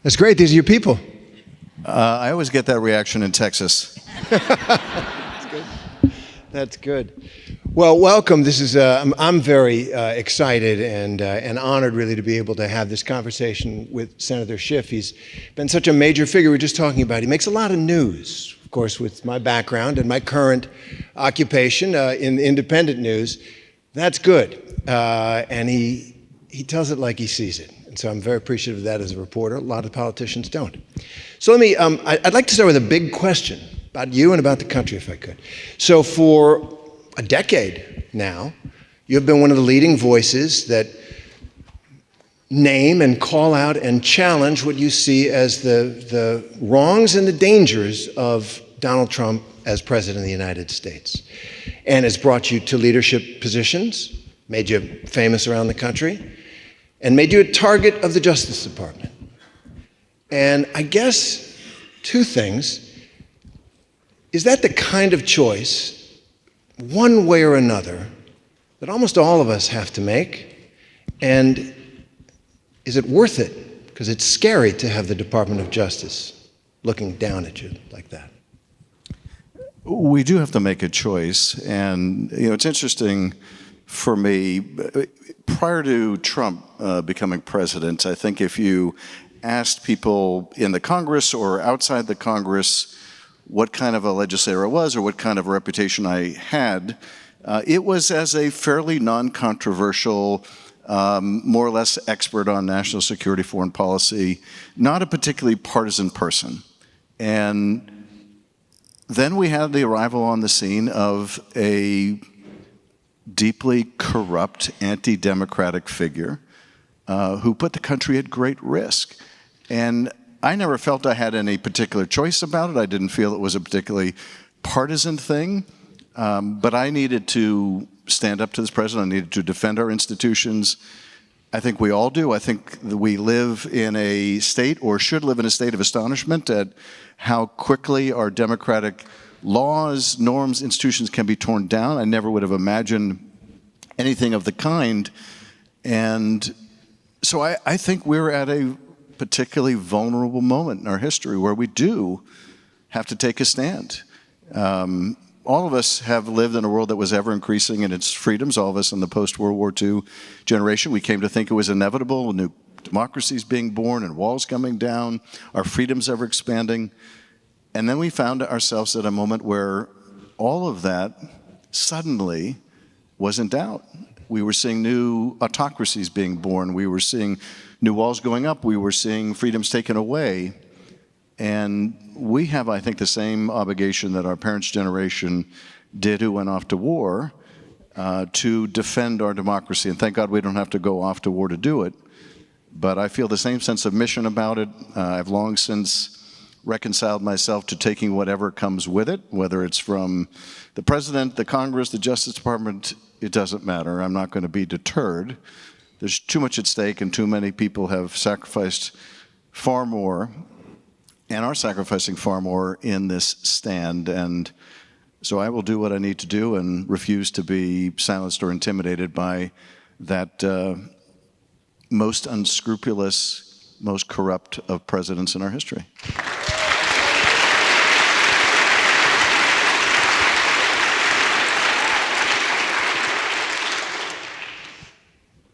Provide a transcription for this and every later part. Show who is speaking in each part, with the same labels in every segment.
Speaker 1: That's great. These are your people.
Speaker 2: I always get that reaction in Texas.
Speaker 1: That's good. That's good. Well, welcome. This is I'm very excited and honored, really, to be able to have this conversation with Senator Schiff. He's been such a major figure. We were just talking about. He makes a lot of news, of course, with my background and my current occupation in independent news. That's good, and he tells it like he sees it. And so I'm very appreciative of that as a reporter. A lot of politicians don't. So let me, I'd like to start with a big question about you and about the country, if I could. So for a decade now, you have been one of the leading voices that name and call out and challenge what you see as the wrongs and the dangers of Donald Trump as president of the United States. And has brought you to leadership positions, made you famous around the country, and made you a target of the Justice Department. And I guess two things. Is that the kind of choice, one way or another, that almost all of us have to make? And is it worth it? Because it's scary to have the Department of Justice looking down at you like that.
Speaker 2: We do have to make a choice. And, it's interesting for me, prior to Trump becoming president, I think if you asked people in the Congress or outside the Congress what kind of a legislator I was or what kind of a reputation I had, it was as a fairly non-controversial, more or less expert on national security, foreign policy, not a particularly partisan person. And then we had the arrival on the scene of a deeply corrupt, anti-democratic figure who put the country at great risk. And I never felt I had any particular choice about it. I didn't feel it was a particularly partisan thing. But I needed to stand up to this president. I needed to defend our institutions. I think we all do. I think that we live in a state, or should live in a state, of astonishment at how quickly our democratic laws, norms, institutions can be torn down. I never would have imagined anything of the kind. And so I think we're at a particularly vulnerable moment in our history where we do have to take a stand. All of us have lived in a world that was ever increasing in its freedoms. All of us in the post-World War II generation, we came to think it was inevitable, new democracies being born and walls coming down, our freedoms ever expanding. And then we found ourselves at a moment where all of that suddenly was in doubt. We were seeing new autocracies being born. We were seeing new walls going up. We were seeing freedoms taken away. And we have, I think, the same obligation that our parents' generation did who went off to war to defend our democracy. And thank God we don't have to go off to war to do it. But I feel the same sense of mission about it. I've long since reconciled myself to taking whatever comes with it, whether it's from the president, the Congress, the Justice Department. It doesn't matter. I'm not going to be deterred. There's too much at stake, and too many people have sacrificed far more and are sacrificing far more in this stand. And so I will do what I need to do and refuse to be silenced or intimidated by that most unscrupulous, most corrupt of presidents in our history.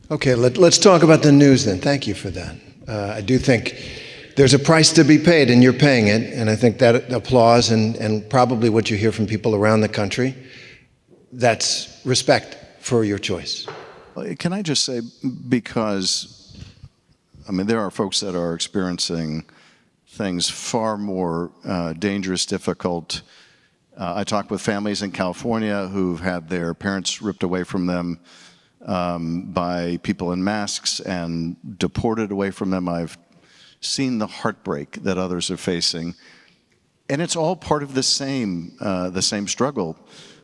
Speaker 1: Okay, let's talk about the news then. Thank you for that. I do think there's a price to be paid, and you're paying it, and I think that applause and probably what you hear from people around the country, that's respect for your choice.
Speaker 2: Can I just say, because, there are folks that are experiencing things far more dangerous, difficult. I talk with families in California who've had their parents ripped away from them by people in masks and deported away from them. I've seen the heartbreak that others are facing. And it's all part of the same struggle.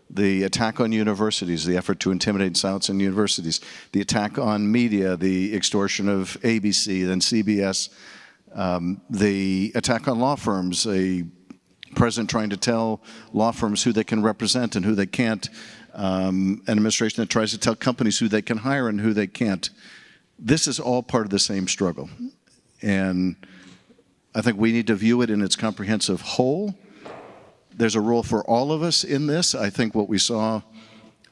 Speaker 2: The attack on universities, the effort to intimidate and silence in universities, the attack on media, the extortion of ABC, then CBS, the attack on law firms, a president trying to tell law firms who they can represent and who they can't, an administration that tries to tell companies who they can hire and who they can't. This is all part of the same struggle. And I think we need to view it in its comprehensive whole. There's a role for all of us in this. I think what we saw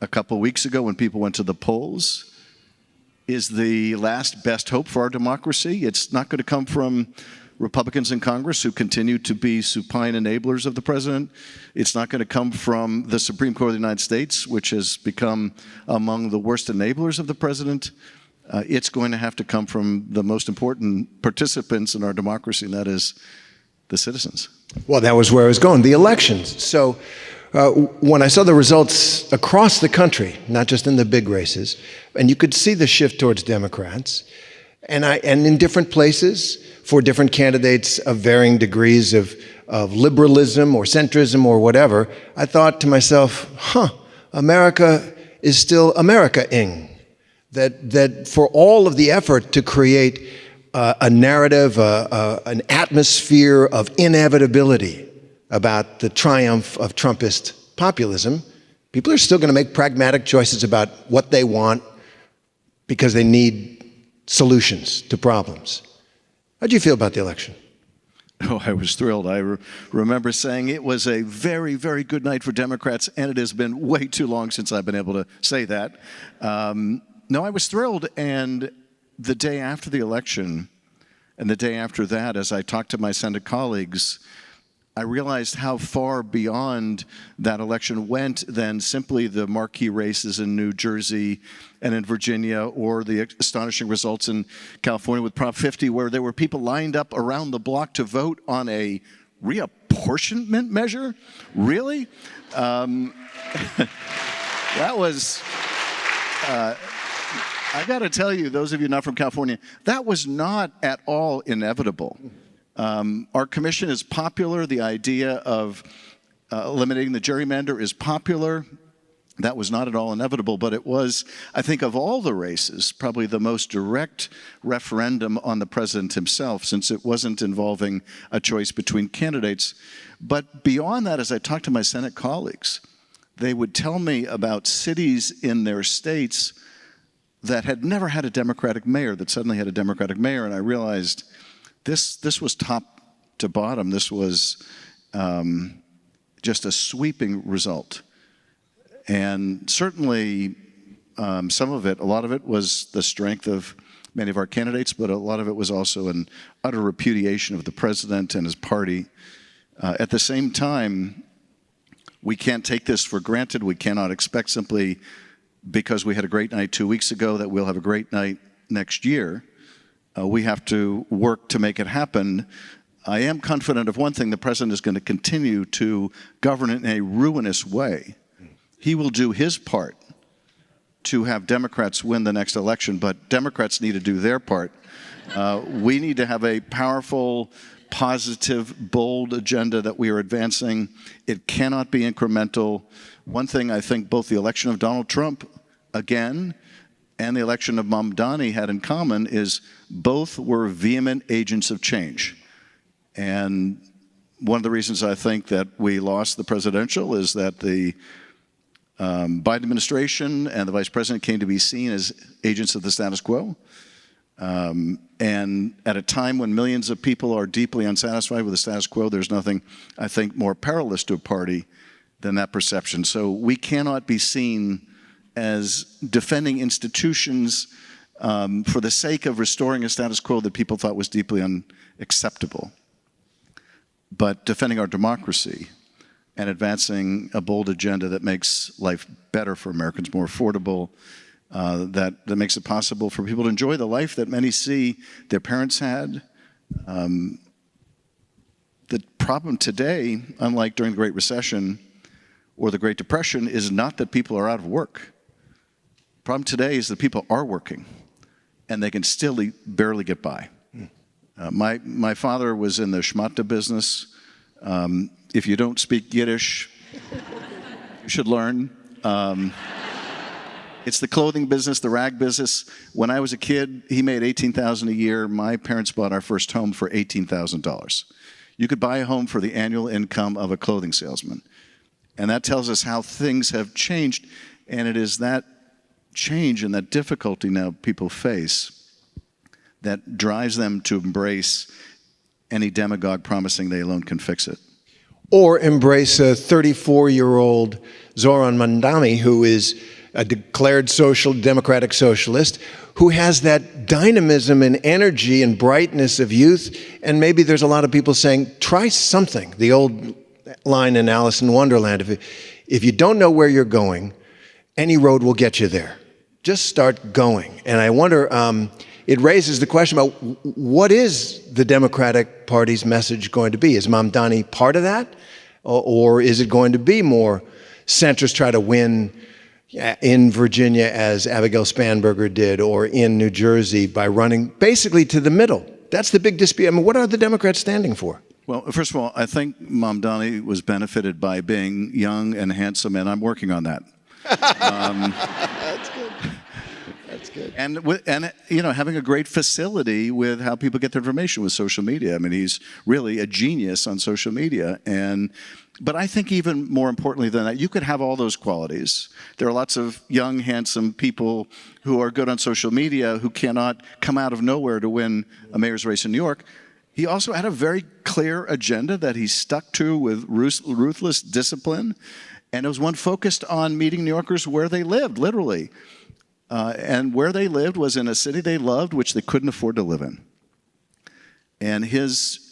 Speaker 2: a couple weeks ago when people went to the polls is the last best hope for our democracy. It's not going to come from Republicans in Congress who continue to be supine enablers of the president. It's not going to come from the Supreme Court of the United States, which has become among the worst enablers of the president. It's going to have to come from the most important participants in our democracy, and that is the citizens.
Speaker 1: Well, that was where I was going, the elections. So when I saw the results across the country, not just in the big races, and you could see the shift towards Democrats, and in different places for different candidates of varying degrees of liberalism or centrism or whatever, I thought to myself, America is still America-ing. That for all of the effort to create a narrative, an atmosphere of inevitability about the triumph of Trumpist populism, people are still going to make pragmatic choices about what they want because they need solutions to problems. How do you feel about the election?
Speaker 2: Oh, I was thrilled. I remember saying it was a very, very good night for Democrats, and it has been way too long since I've been able to say that. No, I was thrilled, and the day after the election and the day after that, as I talked to my Senate colleagues, I realized how far beyond that election went than simply the marquee races in New Jersey and in Virginia, or the astonishing results in California with Prop 50, where there were people lined up around the block to vote on a reapportionment measure. Really? That was... I got to tell you, those of you not from California, that was not at all inevitable. Our commission is popular. The idea of eliminating the gerrymander is popular. That was not at all inevitable, but it was, I think, of all the races, probably the most direct referendum on the president himself, since it wasn't involving a choice between candidates. But beyond that, as I talked to my Senate colleagues, they would tell me about cities in their states that had never had a Democratic mayor, that suddenly had a Democratic mayor, and I realized this was top to bottom. This was just a sweeping result. And certainly some of it, a lot of it was the strength of many of our candidates, but a lot of it was also an utter repudiation of the president and his party. At the same time, we can't take this for granted. We cannot expect simply because we had a great night 2 weeks ago that we'll have a great night next year. We have to work to make it happen. I am confident of one thing: the president is going to continue to govern in a ruinous way. He will do his part to have Democrats win the next election, but Democrats need to do their part. We need to have a powerful, positive, bold agenda that we are advancing. It cannot be incremental. One thing I think both the election of Donald Trump, again, and the election of Mamdani had in common is both were vehement agents of change. And one of the reasons I think that we lost the presidential is that the Biden administration and the vice president came to be seen as agents of the status quo. And at a time when millions of people are deeply unsatisfied with the status quo, there's nothing, I think, more perilous to a party than that perception. So we cannot be seen as defending institutions for the sake of restoring a status quo that people thought was deeply unacceptable, but defending our democracy and advancing a bold agenda that makes life better for Americans, more affordable, that makes it possible for people to enjoy the life that many see their parents had. The problem today, unlike during the Great Recession or the Great Depression, is not that people are out of work. The problem today is that people are working and they can still barely get by. My father was in the schmatta business. If you don't speak Yiddish, you should learn. It's the clothing business, the rag business. When I was a kid, he made $18,000 a year. My parents bought our first home for $18,000. You could buy a home for the annual income of a clothing salesman. And that tells us how things have changed. And it is that change and that difficulty now people face that drives them to embrace any demagogue promising they alone can fix it.
Speaker 1: Or embrace a 34-year-old Zohran Mamdani, who is a declared democratic socialist, who has that dynamism and energy and brightness of youth. And maybe there's a lot of people saying, try something. The old line in Alice in Wonderland, if you don't know where you're going, any road will get you there. Just start going. And I wonder, it raises the question about what is the Democratic Party's message going to be? Is Mamdani part of that? Or is it going to be more centrists try to win in Virginia as Abigail Spanberger did, or in New Jersey by running basically to the middle? That's the big dispute. I mean, what are the Democrats standing for?
Speaker 2: Well, first of all, I think Mamdani was benefited by being young and handsome, and I'm working on that.
Speaker 1: That's good. That's good.
Speaker 2: And you know, having a great facility with how people get their information with social media. I mean, he's really a genius on social media. But I think even more importantly than that, you could have all those qualities. There are lots of young, handsome people who are good on social media who cannot come out of nowhere to win a mayor's race in New York. He also had a very clear agenda that he stuck to with ruthless discipline. And it was one focused on meeting New Yorkers where they lived, literally. And where they lived was in a city they loved, which they couldn't afford to live in. And his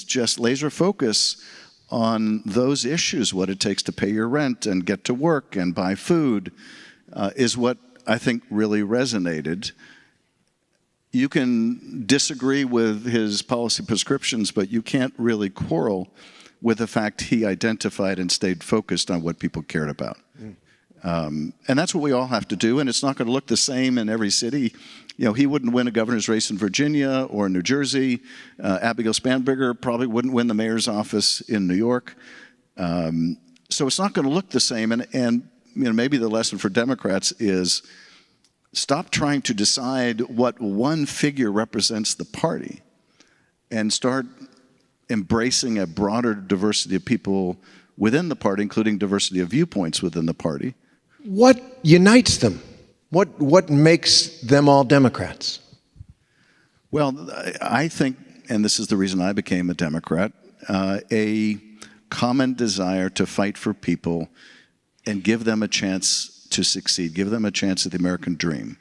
Speaker 2: just laser focus on those issues, what it takes to pay your rent and get to work and buy food, is what I think really resonated. You can disagree with his policy prescriptions, but you can't really quarrel with the fact he identified and stayed focused on what people cared about. And that's what we all have to do, and it's not going to look the same in every city. You know, he wouldn't win a governor's race in Virginia or New Jersey. Abigail Spanberger probably wouldn't win the mayor's office in New York. So it's not going to look the same, and you know, maybe the lesson for Democrats is stop trying to decide what one figure represents the party and start embracing a broader diversity of people within the party, including diversity of viewpoints within the party.
Speaker 1: What unites them? What makes them all Democrats?
Speaker 2: Well, I think, and this is the reason I became a Democrat, a common desire to fight for people and give them a chance to succeed, give them a chance at the American dream.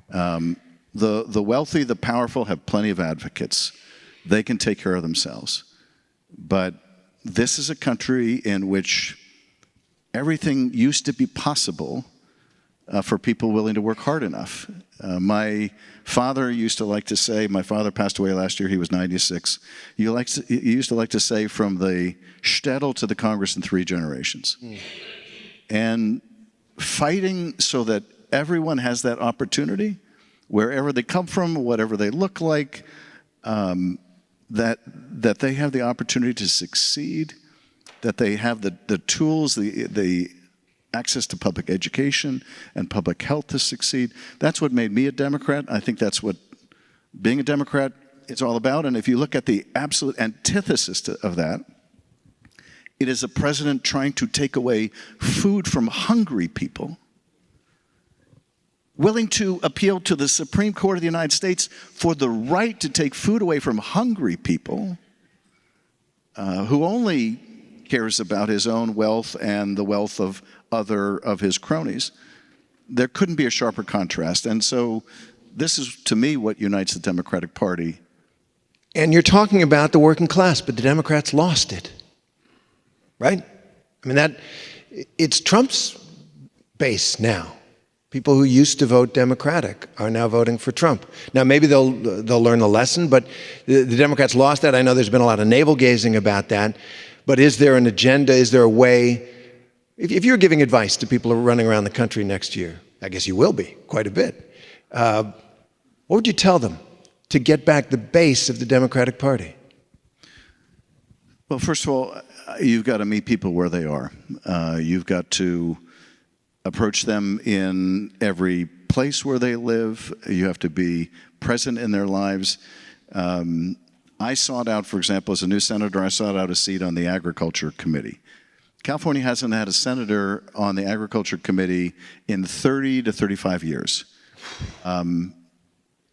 Speaker 2: The wealthy, the powerful have plenty of advocates. They can take care of themselves. But this is a country in which everything used to be possible for people willing to work hard enough. My father used to like to say, my father passed away last year, he was 96. He used to like to say, from the shtetl to the Congress in 3 generations. And fighting so that everyone has that opportunity, wherever they come from, whatever they look like, that they have the opportunity to succeed, that they have the tools, the access to public education and public health to succeed. That's what made me a Democrat. I think that's what being a Democrat is all about. And if you look at the absolute antithesis of that, it is a president trying to take away food from hungry people, willing to appeal to the Supreme Court of the United States for the right to take food away from hungry people, who only cares about his own wealth and the wealth of other of his cronies. There couldn't be a sharper contrast. And so this is, to me, what unites the Democratic Party.
Speaker 1: And you're talking about the working class, but the Democrats lost it, right? I mean, it's Trump's base now. People who used to vote Democratic are now voting for Trump. Now, maybe they'll learn the lesson, but the Democrats lost that. I know there's been a lot of navel-gazing about that. But is there an agenda? Is there a way? If you're giving advice to people who are running around the country next year, I guess you will be quite a bit. What would you tell them to get back the base of the Democratic Party?
Speaker 2: Well, first of all, you've got to meet people where they are. You've got to approach them in every place where they live. You have to be present in their lives. I sought out, for example, as a new senator, I sought out a seat on the Agriculture Committee. California hasn't had a senator on the Agriculture Committee in 30 to 35 years. And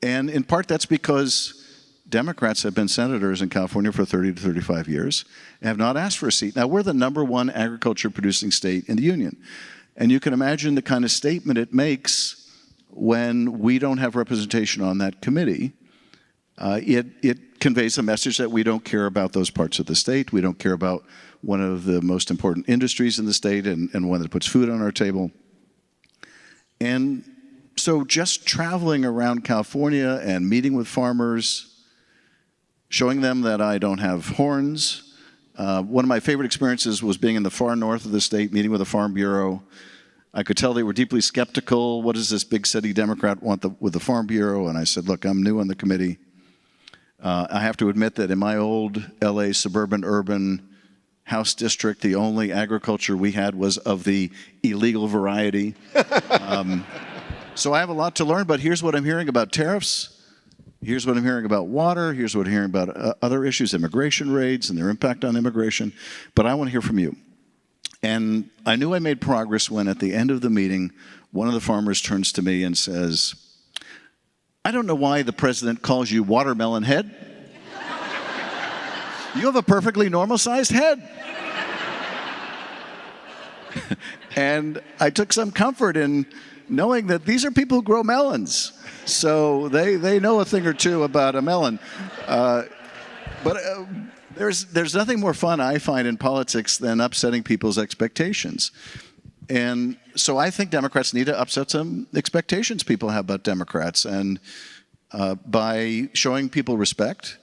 Speaker 2: in part that's because Democrats have been senators in California for 30 to 35 years and have not asked for a seat. Now, we're the #1 agriculture producing state in the union. And you can imagine the kind of statement it makes when we don't have representation on that committee. It conveys a message that we don't care about those parts of the state. We don't care about one of the most important industries in the state and one that puts food on our table. And so just traveling around California and meeting with farmers, showing them that I don't have horns. One of my favorite experiences was being in the far north of the state, meeting with the Farm Bureau. I could tell they were deeply skeptical. What does this big city Democrat want with the Farm Bureau? And I said, look, I'm new on the committee. I have to admit that in my old LA suburban urban House district, the only agriculture we had was of the illegal variety. So I have a lot to learn, but here's what I'm hearing about tariffs. Here's what I'm hearing about water. Here's what I'm hearing about other issues, immigration raids and their impact on immigration. But I want to hear from you. And I knew I made progress when at the end of the meeting, one of the farmers turns to me and says, I don't know why the president calls you watermelon head. You have a perfectly normal-sized head. And I took some comfort in knowing that these are people who grow melons. So they know a thing or two about a melon. But there's nothing more fun, I find, in politics than upsetting people's expectations. And so I think Democrats need to upset some expectations people have about Democrats. And by showing people respect,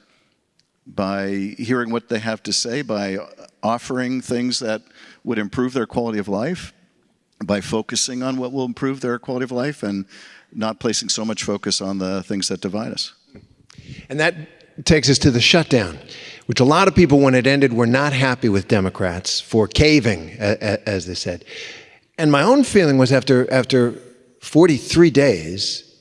Speaker 2: by hearing what they have to say, by offering things that would improve their quality of life, by focusing on what will improve their quality of life and not placing so much focus on the things that divide us.
Speaker 1: And that takes us to the shutdown, which a lot of people, when it ended, were not happy with Democrats for caving, as they said. And my own feeling was after 43 days,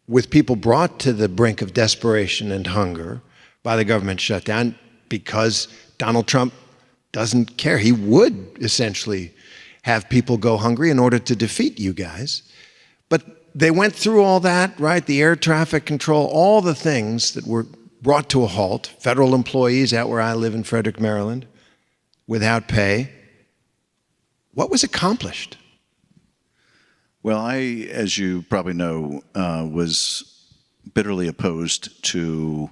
Speaker 1: with people brought to the brink of desperation and hunger by the government shutdown, because Donald Trump doesn't care. He would essentially have people go hungry in order to defeat you guys. But they went through all that, right? The air traffic control, all the things that were brought to a halt. Federal employees out where I live in Frederick, Maryland, without pay. What was accomplished?
Speaker 2: Well, I, as you probably know, was bitterly opposed to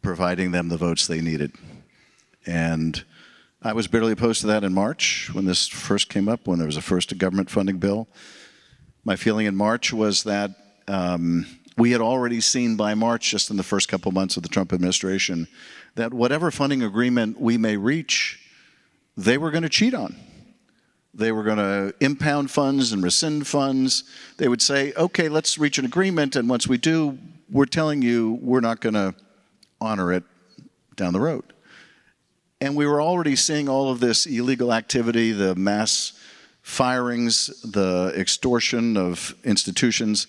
Speaker 2: providing them the votes they needed. And I was bitterly opposed to that in March when this first came up, when there was a first government funding bill. My feeling in March was that we had already seen by March, just in the first couple months of the Trump administration, that whatever funding agreement we may reach, they were going to cheat on. They were going to impound funds and rescind funds. They would say, okay, let's reach an agreement, and once we do, we're telling you we're not going to honor it down the road. And we were already seeing all of this illegal activity, the mass firings, the extortion of institutions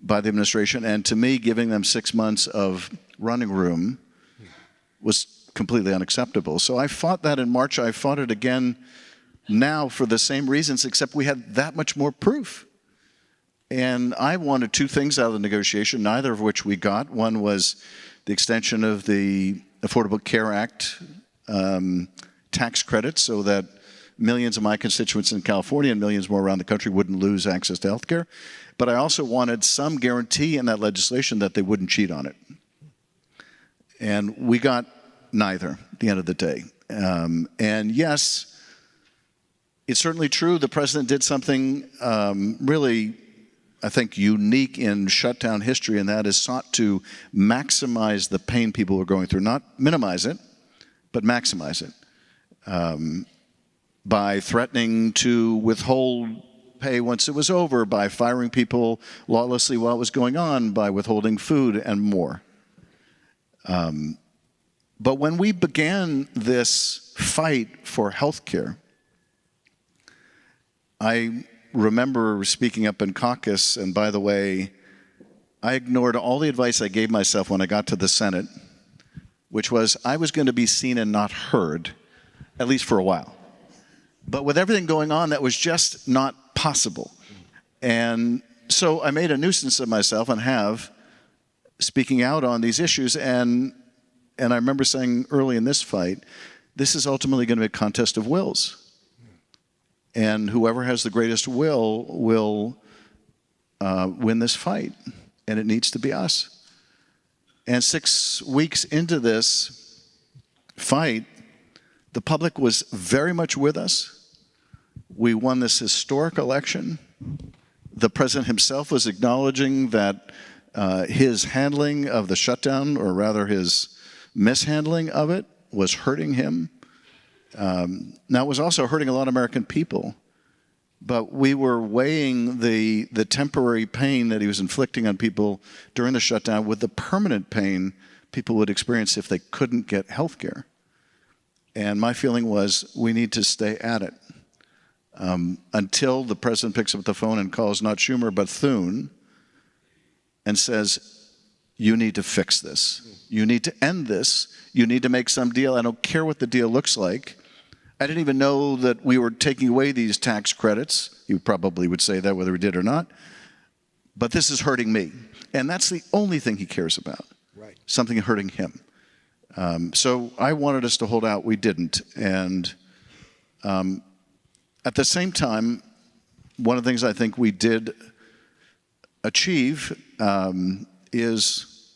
Speaker 2: by the administration, and to me, giving them 6 months of running room was completely unacceptable. So I fought that in March. I fought it again now for the same reasons, except we had that much more proof. And I wanted two things out of the negotiation, neither of which we got. One was the extension of the Affordable Care Act tax credits so that millions of my constituents in California and millions more around the country wouldn't lose access to health care. But I also wanted some guarantee in that legislation that they wouldn't cheat on it. And we got neither at the end of the day. And yes, it's certainly true the president did something really, I think, unique in shutdown history, and that is sought to maximize the pain people were going through, not minimize it, but maximize it. By threatening to withhold pay once it was over, by firing people lawlessly while it was going on, by withholding food and more. But when we began this fight for health care, I remember speaking up in caucus, and by the way, I ignored all the advice I gave myself when I got to the Senate, which was I was going to be seen and not heard, at least for a while. But with everything going on, that was just not possible. And so I made a nuisance of myself and have speaking out on these issues. And I remember saying early in this fight, this is ultimately going to be a contest of wills. And whoever has the greatest will win this fight. And it needs to be us. And 6 weeks into this fight, the public was very much with us. We won this historic election. The president himself was acknowledging that his handling of the shutdown, or rather his mishandling of it, was hurting him. Now, it was also hurting a lot of American people. But we were weighing the temporary pain that he was inflicting on people during the shutdown with the permanent pain people would experience if they couldn't get health care. And my feeling was we need to stay at it until the president picks up the phone and calls not Schumer but Thune and says, you need to fix this. You need to end this. You need to make some deal. I don't care what the deal looks like. I didn't even know that we were taking away these tax credits. You probably would say that whether we did or not. But this is hurting me. And that's the only thing he cares about.
Speaker 1: Right.
Speaker 2: Something hurting him. So I wanted us to hold out. We didn't. And at the same time, one of the things I think we did achieve is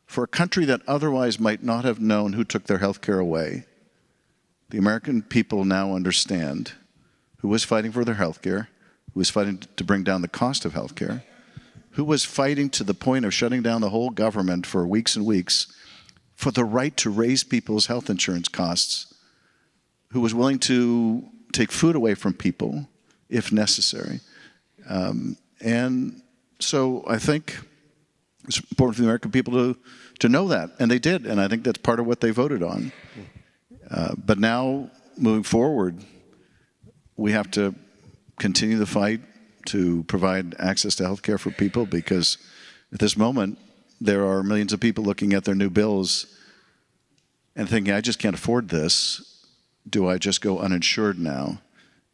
Speaker 2: for a country that otherwise might not have known who took their health care away, the American people now understand who was fighting for their health care, who was fighting to bring down the cost of health care, who was fighting to the point of shutting down the whole government for weeks and weeks for the right to raise people's health insurance costs, who was willing to take food away from people if necessary. And so I think it's important for the American people to know that, and they did, and I think that's part of what they voted on. But now, moving forward, we have to continue the fight to provide access to health care for people, because at this moment, there are millions of people looking at their new bills and thinking, I just can't afford this. Do I just go uninsured now?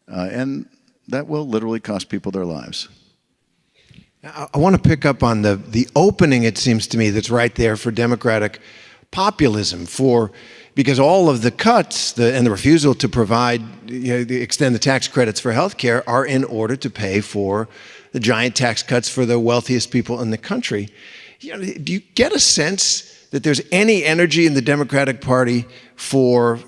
Speaker 2: And that will literally cost people their lives.
Speaker 1: I want to pick up on the opening, it seems to me, that's right there for Democratic populism, because all of the cuts and the refusal to provide, extend the tax credits for health care are in order to pay for the giant tax cuts for the wealthiest people in the country. Do you get a sense that there's any energy in the Democratic Party for,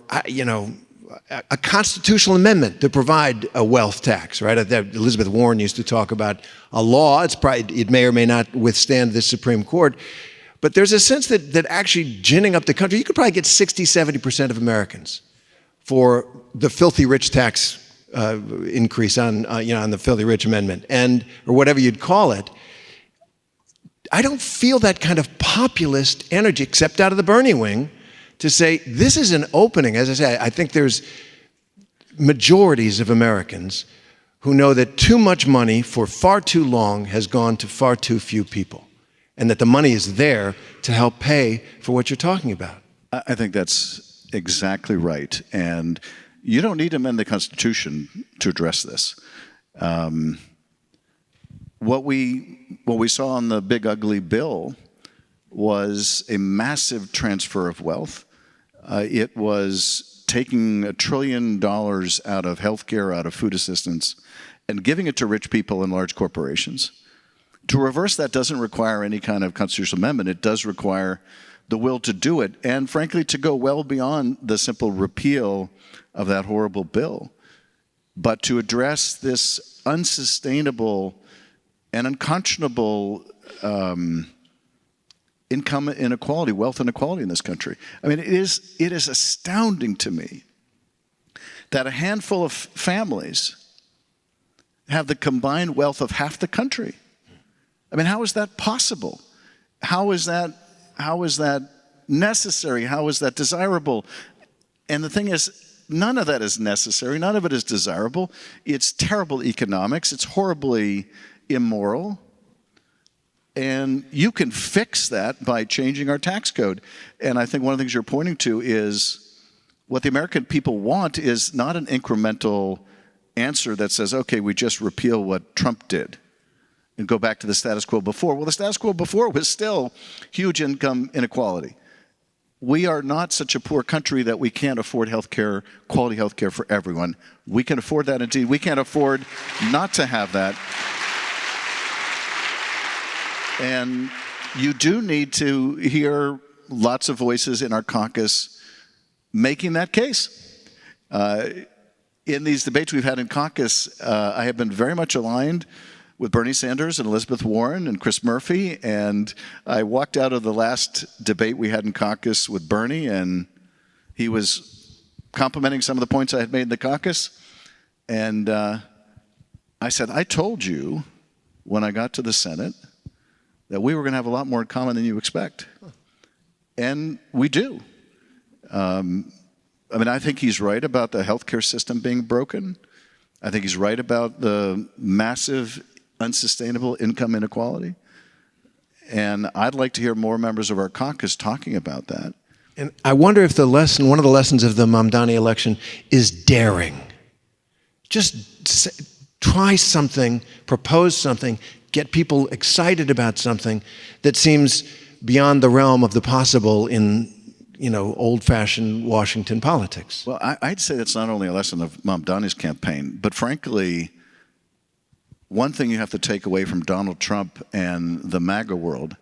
Speaker 1: a constitutional amendment to provide a wealth tax, right? Elizabeth Warren used to talk about a law. It may or may not withstand the Supreme Court. But there's a sense that actually ginning up the country, you could probably get 60, 70% of Americans for the filthy rich tax increase on the filthy rich amendment, or whatever you'd call it. I don't feel that kind of populist energy, except out of the Bernie wing, to say this is an opening. As I say, I think there's majorities of Americans who know that too much money for far too long has gone to far too few people, and that the money is there to help pay for what you're talking about.
Speaker 2: I think that's exactly right. And you don't need to amend the Constitution to address this. What we saw on the big ugly bill was a massive transfer of wealth. It was taking $1 trillion out of healthcare, out of food assistance, and giving it to rich people and large corporations. To reverse that doesn't require any kind of constitutional amendment. It does require the will to do it, and frankly, to go well beyond the simple repeal of that horrible bill, but to address this unsustainable and unconscionable income inequality, wealth inequality in this country. I mean, it is astounding to me that a handful of families have the combined wealth of half the country. I mean, how is that possible? How is that necessary? How is that desirable? And the thing is, none of that is necessary. None of it is desirable. It's terrible economics. It's horribly immoral. And you can fix that by changing our tax code. And I think one of the things you're pointing to is what the American people want is not an incremental answer that says, okay, we just repeal what Trump did and go back to the status quo before. Well, the status quo before was still huge income inequality. We are not such a poor country that we can't afford healthcare, quality healthcare for everyone. We can afford that indeed. We can't afford not to have that. And you do need to hear lots of voices in our caucus making that case. In these debates we've had in caucus, I have been very much aligned with Bernie Sanders and Elizabeth Warren and Chris Murphy, and I walked out of the last debate we had in caucus with Bernie, and he was complimenting some of the points I had made in the caucus, and I said, I told you when I got to the Senate that we were going to have a lot more in common than you expect. And we do. I mean, I think he's right about the healthcare system being broken. I think he's right about the massive, unsustainable income inequality. And I'd like to hear more members of our caucus talking about that.
Speaker 1: And I wonder if one of the lessons of the Mamdani election is daring. Just try something, propose something, get people excited about something that seems beyond the realm of the possible in, old-fashioned Washington politics.
Speaker 2: Well, I'd say that's not only a lesson of Mamdani's campaign, but frankly, one thing you have to take away from Donald Trump and the MAGA world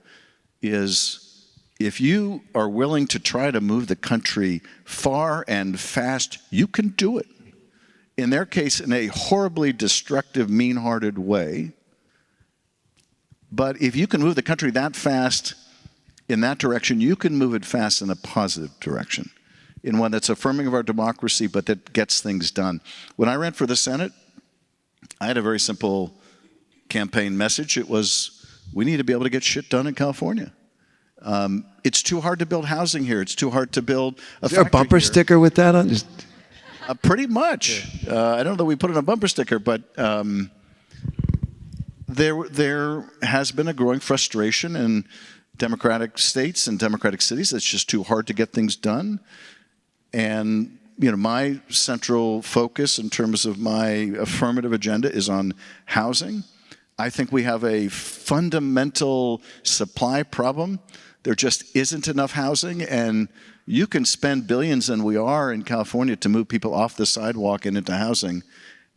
Speaker 2: is if you are willing to try to move the country far and fast, you can do it. In their case, in a horribly destructive, mean-hearted way. But if you can move the country that fast in that direction, you can move it fast in a positive direction, in one that's affirming of our democracy, but that gets things done. When I ran for the Senate, I had a very simple campaign message. It was, we need to be able to get shit done in California. It's too hard to build housing here. It's too hard to build
Speaker 1: Is there a bumper sticker with that on?
Speaker 2: Pretty much. Yeah. I don't know that we put in a bumper sticker, but there has been a growing frustration in Democratic states and Democratic cities. It's just too hard to get things done. And my central focus in terms of my affirmative agenda is on housing. I think we have a fundamental supply problem. There just isn't enough housing, and you can spend billions, and we are in California, to move people off the sidewalk and into housing.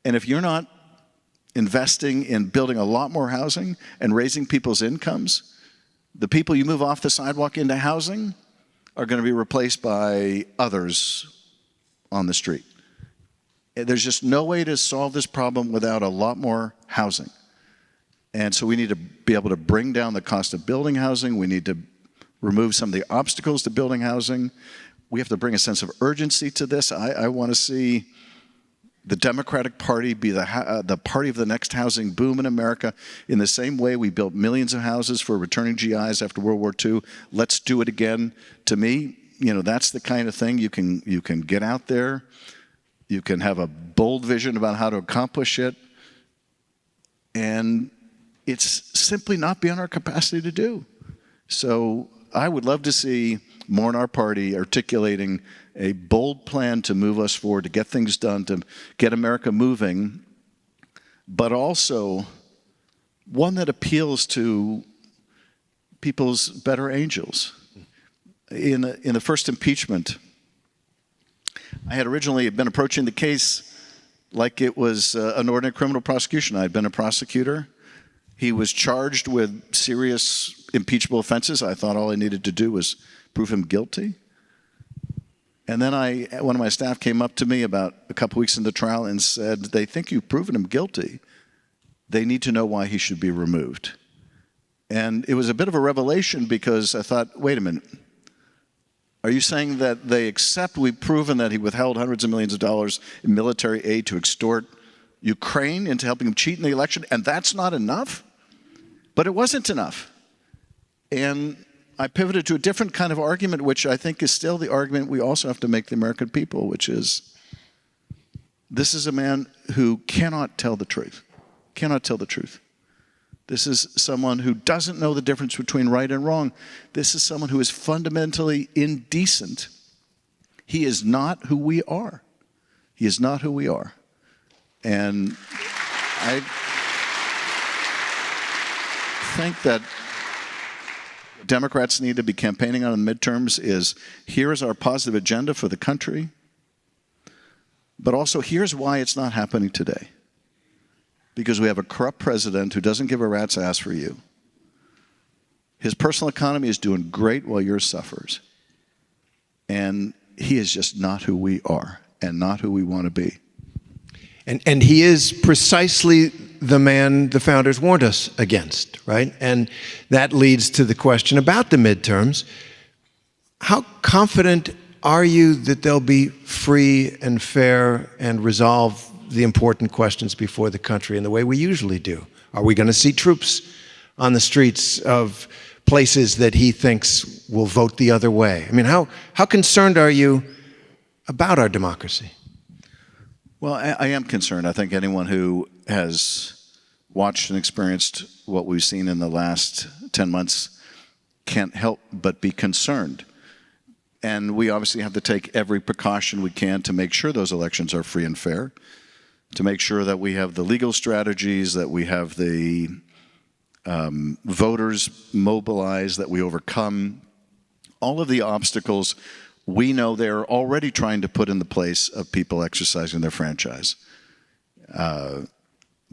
Speaker 2: And if you're not investing in building a lot more housing and raising people's incomes, the people you move off the sidewalk into housing are going to be replaced by others on the street. There's just no way to solve this problem without a lot more housing. And so we need to be able to bring down the cost of building housing. We need to remove some of the obstacles to building housing. We have to bring a sense of urgency to this. I want to see the Democratic Party be the party of the next housing boom in America. In the same way we built millions of houses for returning GIs after World War II, let's do it again. To me, that's the kind of thing you can get out there. You can have a bold vision about how to accomplish it. And it's simply not beyond our capacity to do. So I would love to see more in our party articulating a bold plan to move us forward, to get things done, to get America moving, but also one that appeals to people's better angels. In the first impeachment, I had originally been approaching the case like it was an ordinary criminal prosecution. I had been a prosecutor. He was charged with serious impeachable offenses. I thought all I needed to do was prove him guilty. And then one of my staff came up to me about a couple weeks into the trial and said, they think you've proven him guilty. They need to know why he should be removed. And it was a bit of a revelation because I thought, wait a minute. Are you saying that they accept we've proven that he withheld hundreds of millions of dollars in military aid to extort Ukraine into helping him cheat in the election, and that's not enough? But it wasn't enough. And I pivoted to a different kind of argument, which I think is still the argument we also have to make the American people, which is this is a man who cannot tell the truth. Cannot tell the truth. This is someone who doesn't know the difference between right and wrong. This is someone who is fundamentally indecent. He is not who we are. He is not who we are. And think that Democrats need to be campaigning on in the midterms is, here's our positive agenda for the country, but also here's why it's not happening today. Because we have a corrupt president who doesn't give a rat's ass for you. His personal economy is doing great while yours suffers. And he is just not who we are and not who we want to be.
Speaker 1: And he is precisely the man the founders warned us against, right? And that leads to the question about the midterms. How confident are you that they'll be free and fair and resolve the important questions before the country in the way we usually do? Are we going to see troops on the streets of places that he thinks will vote the other way? I mean, how concerned are you about our democracy?
Speaker 2: Well, I am concerned. I think anyone who has watched and experienced what we've seen in the last 10 months can't help but be concerned. And we obviously have to take every precaution we can to make sure those elections are free and fair, to make sure that we have the legal strategies, that we have the voters mobilized, that we overcome all of the obstacles we know they're already trying to put in the place of people exercising their franchise.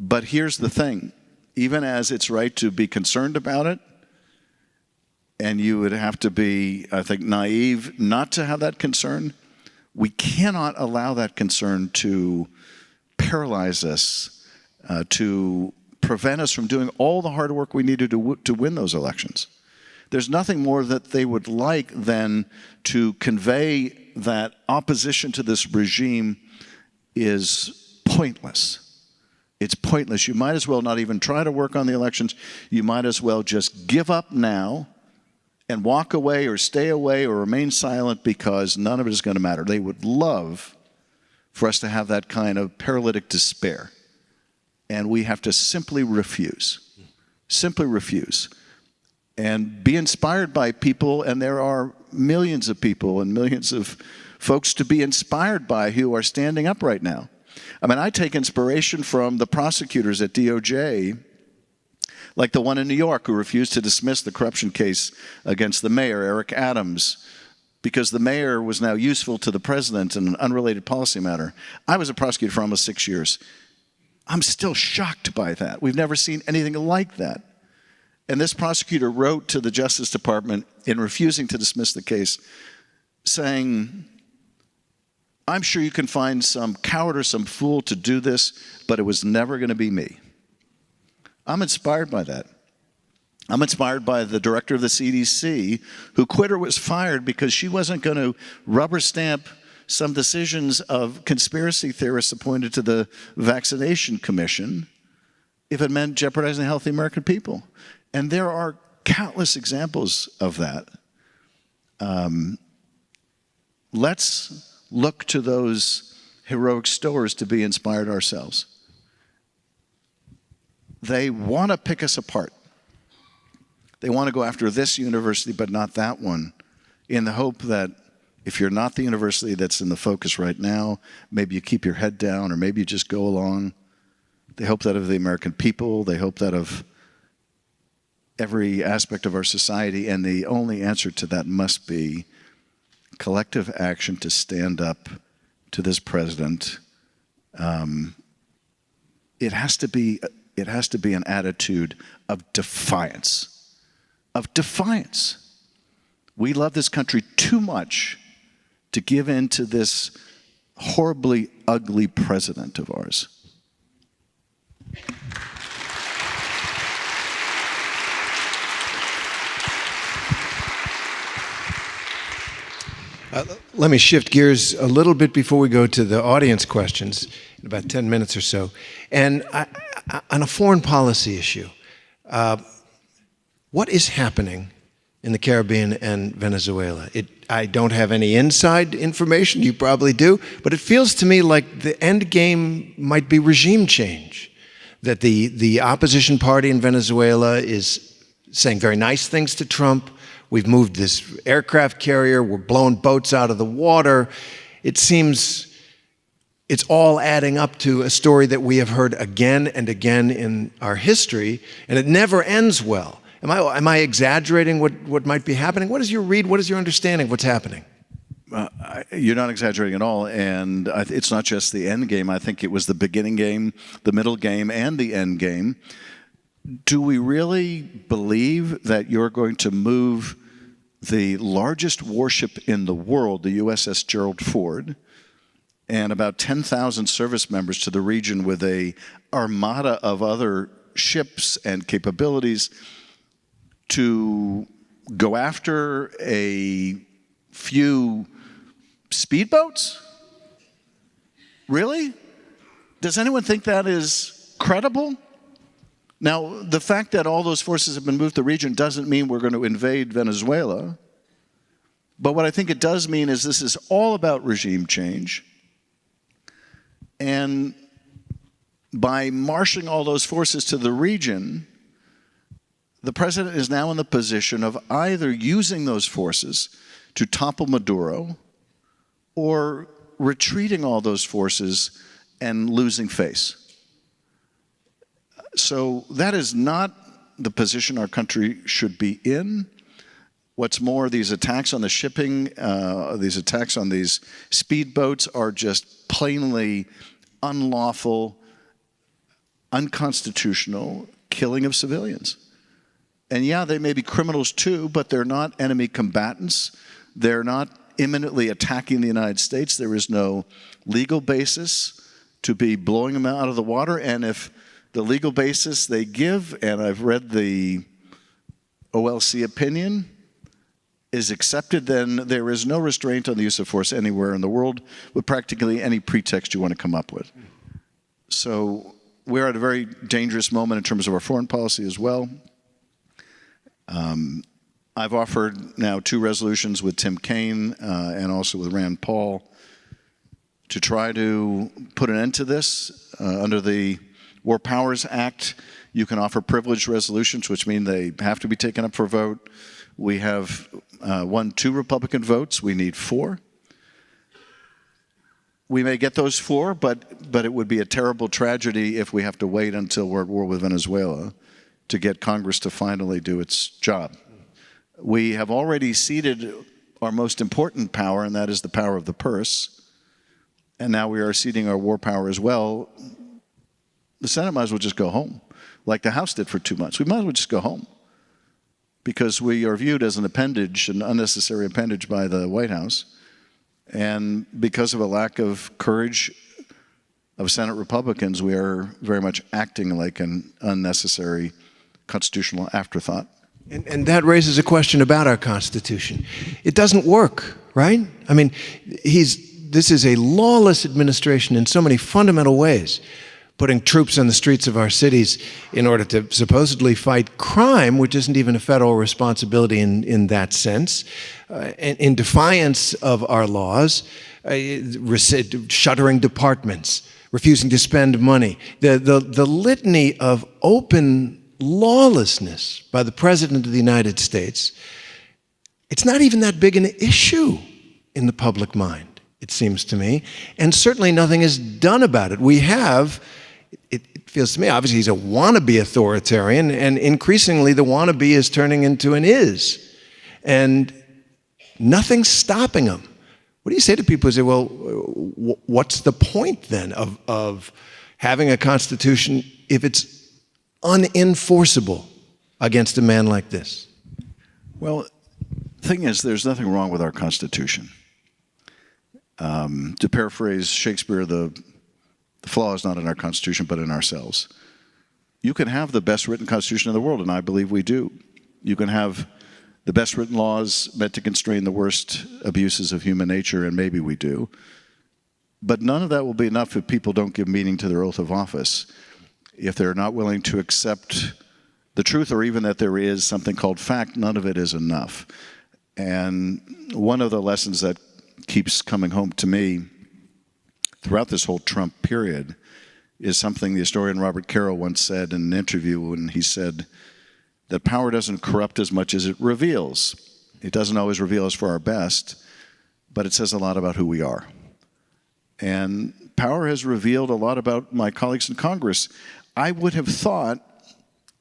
Speaker 2: But here's the thing. Even as it's right to be concerned about it, and you would have to be, I think, naive not to have that concern, we cannot allow that concern to paralyze us, to prevent us from doing all the hard work we needed to win those elections. There's nothing more that they would like than to convey that opposition to this regime is pointless. It's pointless. You might as well not even try to work on the elections. You might as well just give up now and walk away or stay away or remain silent, because none of it is going to matter. They would love for us to have that kind of paralytic despair. And we have to simply refuse. Simply refuse. And be inspired by people, and there are millions of people and millions of folks to be inspired by who are standing up right now. I mean, I take inspiration from the prosecutors at DOJ, like the one in New York who refused to dismiss the corruption case against the mayor, Eric Adams, because the mayor was now useful to the president in an unrelated policy matter. I was a prosecutor for almost 6 years. I'm still shocked by that. We've never seen anything like that. And this prosecutor wrote to the Justice Department in refusing to dismiss the case, saying, I'm sure you can find some coward or some fool to do this, but it was never going to be me. I'm inspired by that. I'm inspired by the director of the CDC, who quit or was fired because she wasn't going to rubber stamp some decisions of conspiracy theorists appointed to the Vaccination Commission if it meant jeopardizing the health of the American people. And there are countless examples of that. Let's look to those heroic stories to be inspired ourselves. They want to pick us apart. They want to go after this university but not that one, in the hope that if you're not the university that's in the focus right now, maybe you keep your head down or maybe you just go along. They hope that of the American people. They hope that of every aspect of our society, and the only answer to that must be collective action to stand up to this president. It has to be an attitude of defiance. Of defiance. We love this country too much to give in to this horribly ugly president of ours.
Speaker 1: Let me shift gears a little bit before we go to the audience questions in about 10 minutes or so. And on a foreign policy issue, what is happening in the Caribbean and Venezuela? I don't have any inside information, you probably do, but it feels to me like the end game might be regime change, that the opposition party in Venezuela is saying very nice things to Trump. We've moved this aircraft carrier. We're blowing boats out of the water. It seems it's all adding up to a story that we have heard again and again in our history, and it never ends well. Am I exaggerating what might be happening? What is your read? What is your understanding of what's happening?
Speaker 2: You're not exaggerating at all, and it's not just the end game. I think it was the beginning game, the middle game, and the end game. Do we really believe that you're going to move the largest warship in the world, the USS Gerald Ford, and about 10,000 service members to the region with a armada of other ships and capabilities to go after a few speedboats? Really? Does anyone think that is credible? Now, the fact that all those forces have been moved to the region doesn't mean we're going to invade Venezuela. But what I think it does mean is this is all about regime change. And by marshaling all those forces to the region, the president is now in the position of either using those forces to topple Maduro or retreating all those forces and losing face. So that is not the position our country should be in. What's more, these attacks on the shipping, these attacks on these speedboats are just plainly unlawful, unconstitutional killing of civilians. And yeah, they may be criminals too, but they're not enemy combatants. They're not imminently attacking the United States. There is no legal basis to be blowing them out of the water. And if the legal basis they give, and I've read the OLC opinion, is accepted, then there is no restraint on the use of force anywhere in the world with practically any pretext you want to come up with. So we're at a very dangerous moment in terms of our foreign policy as well. I've offered now 2 resolutions with Tim Kaine and also with Rand Paul to try to put an end to this. Under the War Powers Act, you can offer privileged resolutions, which mean they have to be taken up for vote. We have won 2 Republican votes. We need 4. We may get those 4, but it would be a terrible tragedy if we have to wait until we're at war with Venezuela to get Congress to finally do its job. We have already ceded our most important power, and that is the power of the purse. And now we are ceding our war power as well. The Senate might as well just go home, like the House did for 2 months. We might as well just go home, because we are viewed as an appendage, an unnecessary appendage by the White House. And because of a lack of courage of Senate Republicans, we are very much acting like an unnecessary constitutional afterthought.
Speaker 1: And that raises a question about our Constitution. It doesn't work, right? I mean, this is a lawless administration in so many fundamental ways, putting troops on the streets of our cities in order to supposedly fight crime, which isn't even a federal responsibility in that sense, in defiance of our laws, shuttering departments, refusing to spend money. The litany of open lawlessness by the President of the United States, it's not even that big an issue in the public mind, it seems to me, and certainly nothing is done about it. We have, it feels to me, obviously he's a wannabe authoritarian, and increasingly the wannabe is turning into an is, and nothing's stopping him. What do you say to people who say, well, what's the point then of having a constitution if it's unenforceable against a man like this?
Speaker 2: Well, the thing is, there's nothing wrong with our Constitution. To paraphrase Shakespeare, the flaw is not in our Constitution, but in ourselves. You can have the best written Constitution in the world, and I believe we do. You can have the best written laws meant to constrain the worst abuses of human nature, and maybe we do. But none of that will be enough if people don't give meaning to their oath of office. If they're not willing to accept the truth, or even that there is something called fact, none of it is enough. And one of the lessons that keeps coming home to me throughout this whole Trump period is something the historian Robert Caro once said in an interview, when he said that power doesn't corrupt as much as it reveals. It doesn't always reveal us for our best, but it says a lot about who we are. And power has revealed a lot about my colleagues in Congress. I would have thought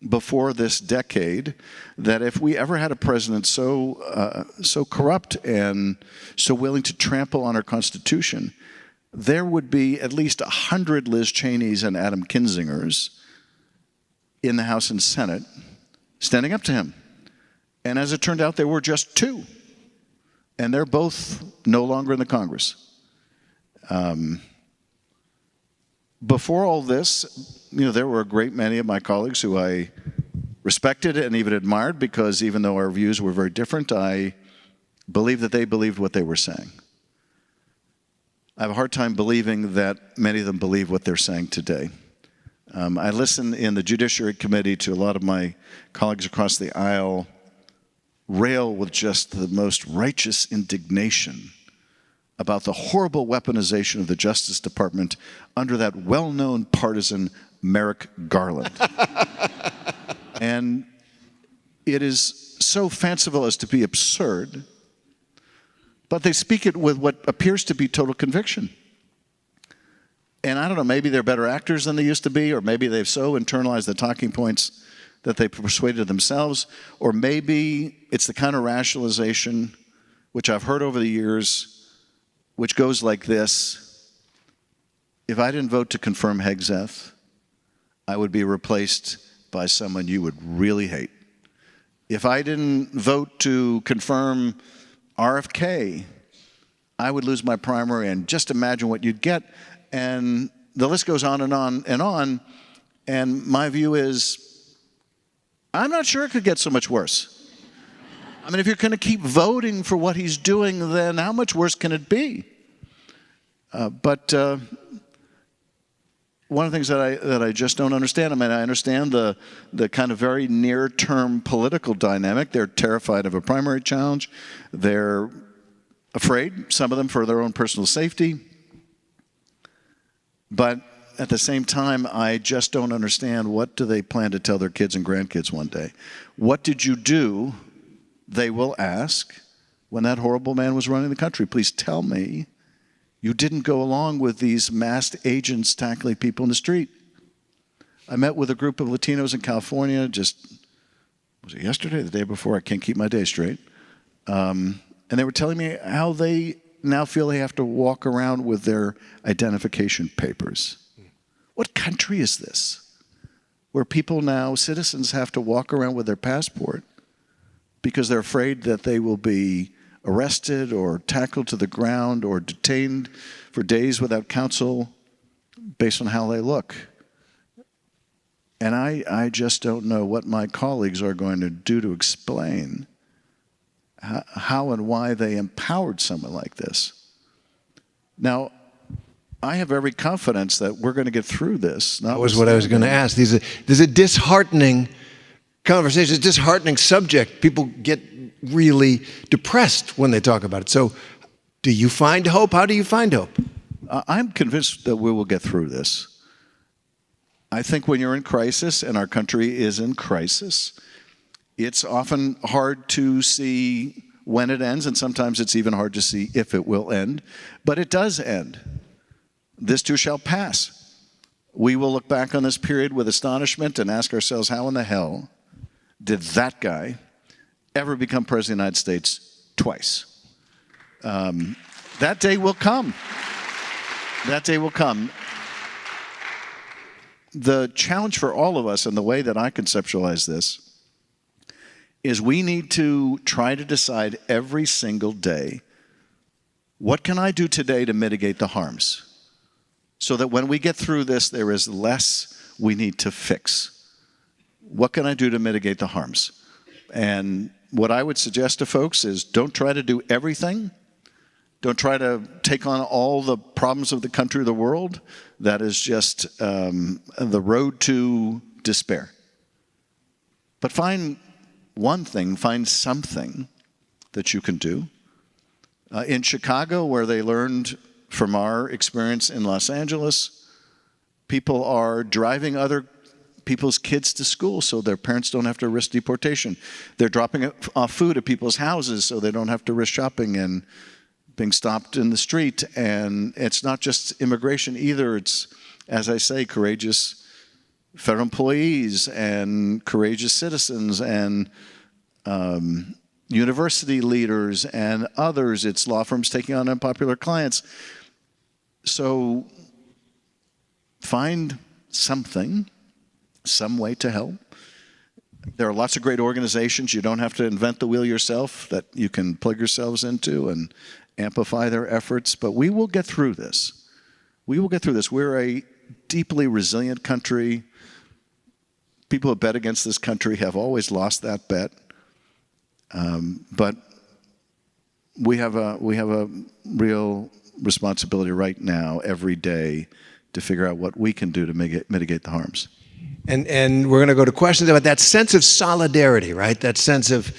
Speaker 2: before this decade that if we ever had a president so corrupt and so willing to trample on our Constitution, there would be at least 100 Liz Cheneys and Adam Kinzingers in the House and Senate standing up to him. And as it turned out, there were just 2. And they're both no longer in the Congress. Before all this, there were a great many of my colleagues who I respected and even admired, because even though our views were very different, I believed that they believed what they were saying. I have a hard time believing that many of them believe what they're saying today. I listen in the Judiciary Committee to a lot of my colleagues across the aisle rail with just the most righteous indignation about the horrible weaponization of the Justice Department under that well-known partisan Merrick Garland. And it is so fanciful as to be absurd, but they speak it with what appears to be total conviction. And I don't know, maybe they're better actors than they used to be, or maybe they've so internalized the talking points that they persuaded themselves, or maybe it's the kind of rationalization which I've heard over the years, which goes like this: if I didn't vote to confirm Hegseth, I would be replaced by someone you would really hate. If I didn't vote to confirm RFK, I would lose my primary, and just imagine what you'd get. And the list goes on and on and on. And my view is, I'm not sure it could get so much worse. I mean, if you're going to keep voting for what he's doing, then how much worse can it be? But one of the things that I just don't understand, I mean, I understand the kind of very near-term political dynamic. They're terrified of a primary challenge. They're afraid, some of them, for their own personal safety. But at the same time, I just don't understand, what do they plan to tell their kids and grandkids one day? What did you do, they will ask, when that horrible man was running the country? Please tell me you didn't go along with these masked agents tackling people in the street. I met with a group of Latinos in California was it yesterday, the day before? I can't keep my day straight. And they were telling me how they now feel they have to walk around with their identification papers. What country is this, where people now, citizens, have to walk around with their passport because they're afraid that they will be arrested or tackled to the ground or detained for days without counsel based on how they look? And I just don't know what my colleagues are going to do to explain how and why they empowered someone like this. Now, I have every confidence that we're going to get through this.
Speaker 1: That was what I was going to ask. There's a disheartening conversation, a disheartening subject. People get really depressed when they talk about it. So do you find hope? How do you find hope?
Speaker 2: I'm convinced that we will get through this. I think when you're in crisis, and our country is in crisis, it's often hard to see when it ends, and sometimes it's even hard to see if it will end. But it does end. This too shall pass. We will look back on this period with astonishment and ask ourselves, how in the hell did that guy ever become president of the United States twice? That day will come. That day will come. The challenge for all of us, and the way that I conceptualize this, is we need to try to decide every single day, what can I do today to mitigate the harms? So that when we get through this, there is less we need to fix. What can I do to mitigate the harms? And what I would suggest to folks is, don't try to do everything. Don't try to take on all the problems of the country or the world. That is just the road to despair. But find one thing, find something that you can do. In Chicago, where they learned from our experience in Los Angeles, people are driving other people's kids to school so their parents don't have to risk deportation. They're dropping off food at people's houses so they don't have to risk shopping and being stopped in the street. And it's not just immigration either. It's, as I say, courageous federal employees and courageous citizens and university leaders and others. It's law firms taking on unpopular clients. So find something, some way to help. There are lots of great organizations. You don't have to invent the wheel yourself that you can plug yourselves into and amplify their efforts. But we will get through this. We will get through this. We're a deeply resilient country. People who bet against this country have always lost that bet. But we have a real responsibility right now, every day, to figure out what we can do to mitigate the harms.
Speaker 1: And we're going to go to questions about that sense of solidarity, right? That sense of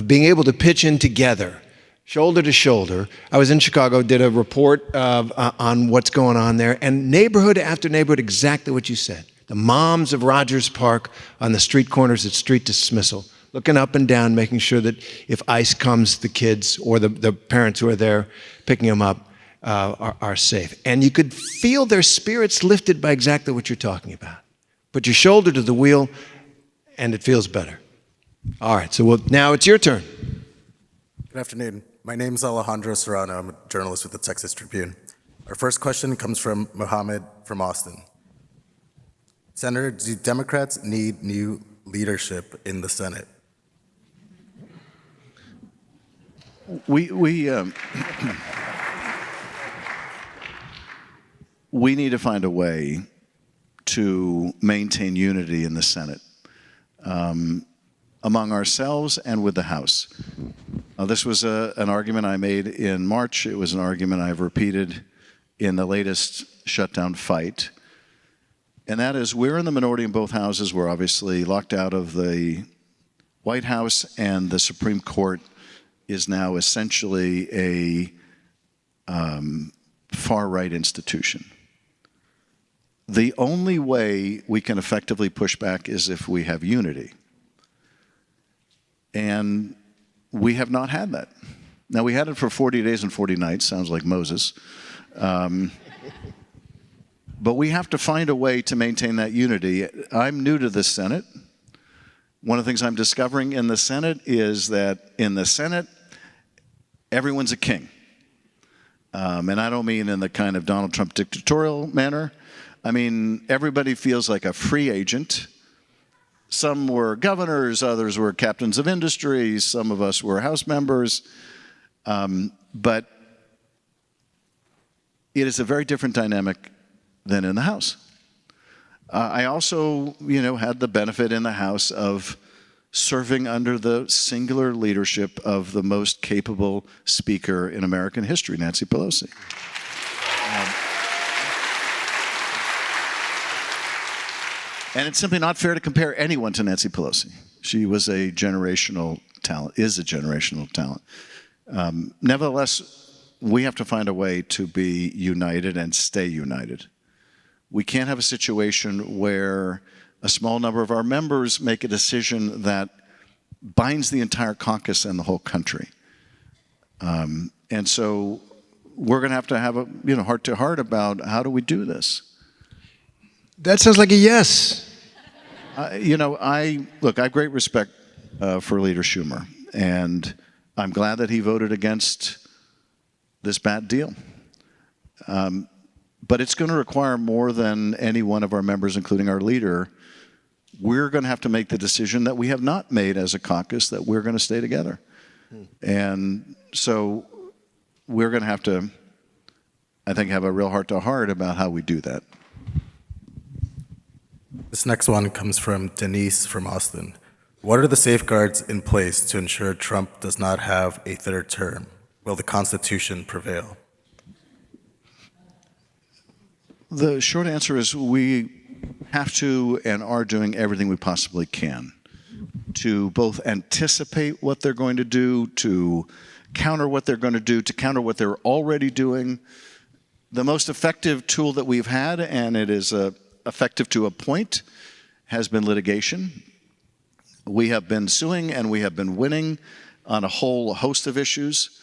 Speaker 1: being able to pitch in together, shoulder to shoulder. I was in Chicago, did a report on what's going on there, and neighborhood after neighborhood, exactly what you said. The moms of Rogers Park on the street corners at street dismissal, looking up and down, making sure that if ICE comes, the kids or the parents who are there picking them up are safe. And you could feel their spirits lifted by exactly what you're talking about. Put your shoulder to the wheel, and it feels better. All right, so now it's your turn.
Speaker 3: Good afternoon. My name is Alejandro Serrano. I'm a journalist with the Texas Tribune. Our first question comes from Mohammed from Austin. Senator, do Democrats need new leadership in the Senate?
Speaker 2: We need to find a way to maintain unity in the Senate among ourselves and with the House. This was an argument I made in March. It was an argument I've repeated in the latest shutdown fight. And that is, we're in the minority in both houses. We're obviously locked out of the White House, and the Supreme Court is now essentially a far-right institution. The only way we can effectively push back is if we have unity. And we have not had that. Now, we had it for 40 days and 40 nights, sounds like Moses. But we have to find a way to maintain that unity. I'm new to the Senate. One of the things I'm discovering in the Senate is that in the Senate, everyone's a king. And I don't mean in the kind of Donald Trump dictatorial manner. I mean, everybody feels like a free agent. Some were governors, others were captains of industry, some of us were House members. But it is a very different dynamic than in the House. I also, had the benefit in the House of serving under the singular leadership of the most capable speaker in American history, Nancy Pelosi. And it's simply not fair to compare anyone to Nancy Pelosi. She was a generational talent, is a generational talent. Nevertheless, we have to find a way to be united and stay united. We can't have a situation where a small number of our members make a decision that binds the entire caucus and the whole country. And so we're going to have a heart-to-heart about how do we do this.
Speaker 1: That sounds like a yes.
Speaker 2: I have great respect for Leader Schumer, and I'm glad that he voted against this bad deal. But it's going to require more than any one of our members, including our leader. We're going to have to make the decision that we have not made as a caucus, that we're going to stay together. And so we're going to have to, I think, have a real heart-to-heart about how we do that.
Speaker 3: This next one comes from Denise from Austin. What are the safeguards in place to ensure Trump does not have a third term? Will the Constitution prevail?
Speaker 2: The short answer is we have to and are doing everything we possibly can to both anticipate what they're going to do, to counter what they're going to do, to counter what they're already doing. The most effective tool that we've had, and it is effective to a point, has been litigation. We have been suing and we have been winning on a whole host of issues.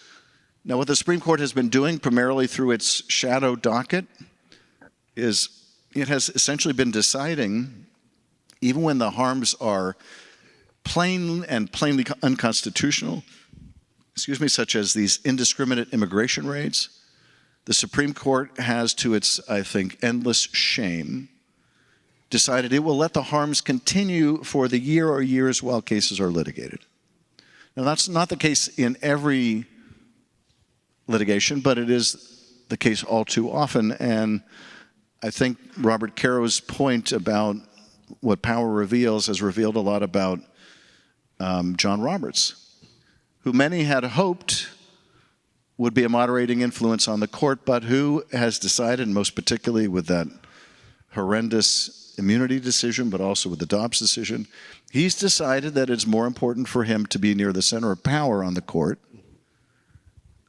Speaker 2: Now, what the Supreme Court has been doing, primarily through its shadow docket, is it has essentially been deciding, even when the harms are plainly unconstitutional, such as these indiscriminate immigration raids, the Supreme Court has, to its, I think, endless shame, decided it will let the harms continue for the year or years while cases are litigated. Now, that's not the case in every litigation, but it is the case all too often. And I think Robert Caro's point about what power reveals has revealed a lot about John Roberts, who many had hoped would be a moderating influence on the court, but who has decided, most particularly with that horrendous immunity decision, but also with the Dobbs decision, he's decided that it's more important for him to be near the center of power on the court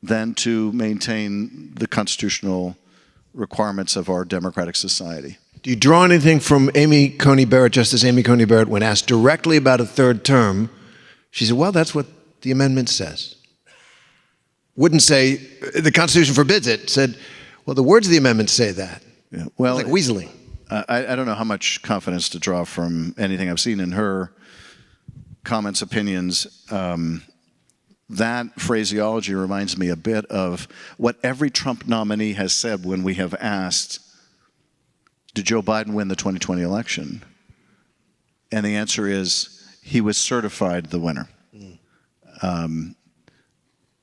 Speaker 2: than to maintain the constitutional requirements of our democratic society.
Speaker 1: Do you draw anything from Amy Coney Barrett, Justice Amy Coney Barrett, when asked directly about a third term? She said, well, that's what the amendment says. Wouldn't say, the Constitution forbids it. Said, well, the words of the amendment say that.
Speaker 2: Yeah. Well,
Speaker 1: it's like weaseling.
Speaker 2: I don't know how much confidence to draw from anything I've seen in her comments, opinions. That phraseology reminds me a bit of what every Trump nominee has said when we have asked, did Joe Biden win the 2020 election? And the answer is, he was certified the winner.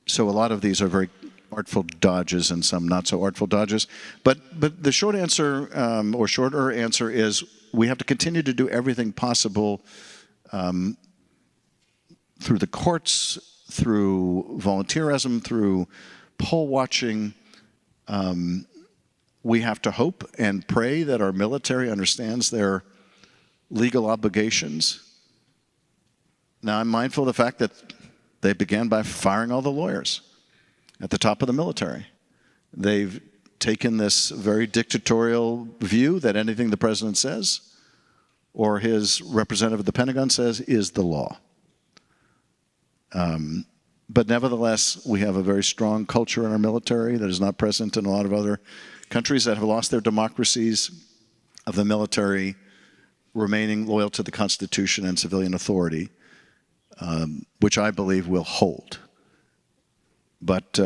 Speaker 2: So a lot of these are very artful dodges and some not so artful dodges. But the short answer, or shorter answer, is we have to continue to do everything possible through the courts, through volunteerism, through poll watching. We have to hope and pray that our military understands their legal obligations. Now, I'm mindful of the fact that they began by firing all the lawyers at the top of the military. They've taken this very dictatorial view that anything the president says or his representative of the Pentagon says is the law. But nevertheless, we have a very strong culture in our military that is not present in a lot of other countries that have lost their democracies, of the military remaining loyal to the Constitution and civilian authority, which I believe will hold. But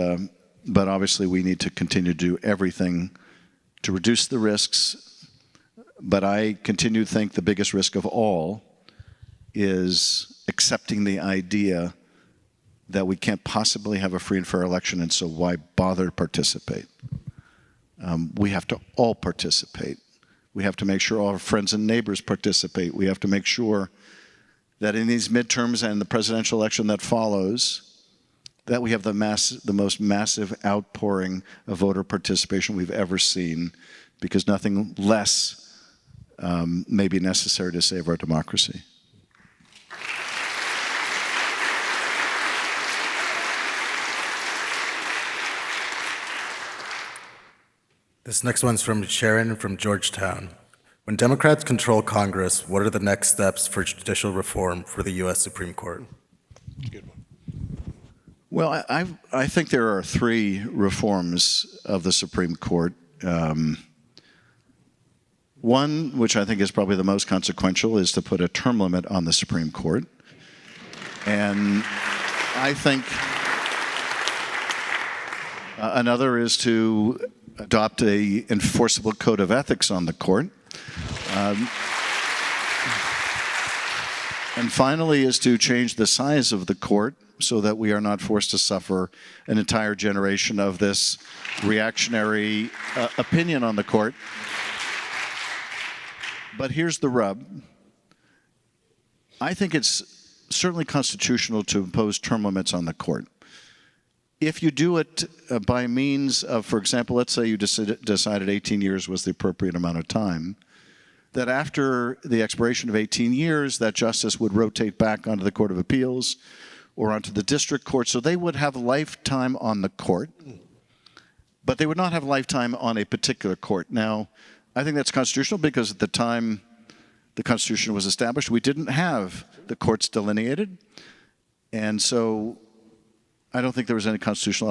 Speaker 2: obviously we need to continue to do everything to reduce the risks. But I continue to think the biggest risk of all is accepting the idea that we can't possibly have a free and fair election, and so why bother to participate? We have to all participate. We have to make sure all our friends and neighbors participate. We have to make sure that in these midterms and the presidential election that follows, that we have the most massive outpouring of voter participation we've ever seen, because nothing less may be necessary to save our democracy.
Speaker 3: This next one's from Sharon from Georgetown. When Democrats control Congress, what are the next steps for judicial reform for the U.S. Supreme Court?
Speaker 1: That's a good one.
Speaker 2: Well, I think there are three reforms of the Supreme Court. One, which I think is probably the most consequential, is to put a term limit on the Supreme Court. And I think another is to adopt an enforceable code of ethics on the court. And finally is to change the size of the court so that we are not forced to suffer an entire generation of this reactionary opinion on the court. But here's the rub. I think it's certainly constitutional to impose term limits on the court. If you do it by means of, for example, let's say you decided 18 years was the appropriate amount of time, that after the expiration of 18 years, that justice would rotate back onto the Court of Appeals or onto the district court, so they would have lifetime on the court, but they would not have lifetime on a particular court. Now, I think that's constitutional because at the time the Constitution was established, we didn't have the courts delineated, and so I don't think there was any constitutional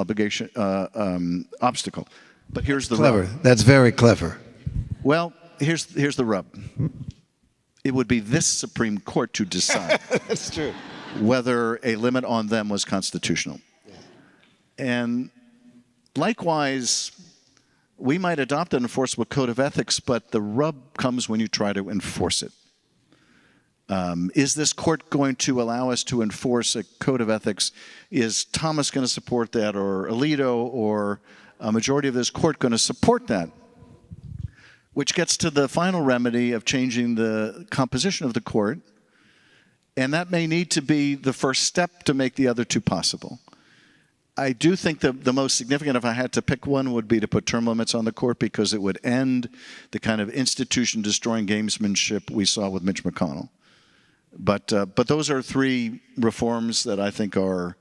Speaker 2: obstacle. But here's the
Speaker 1: Clever.
Speaker 2: rub.
Speaker 1: That's very clever.
Speaker 2: Well, here's the rub. It would be this Supreme Court to decide
Speaker 1: That's true.
Speaker 2: whether a limit on them was constitutional. And likewise, we might adopt an enforceable code of ethics, but the rub comes when you try to enforce it. Is this court going to allow us to enforce a code of ethics? Is Thomas going to support that, or Alito, or a majority of this court going to support that? Which gets to the final remedy of changing the composition of the court, and that may need to be the first step to make the other two possible. I do think the most significant, if I had to pick one, would be to put term limits on the court, because it would end the kind of institution-destroying gamesmanship we saw with Mitch McConnell. But those are three reforms that I think are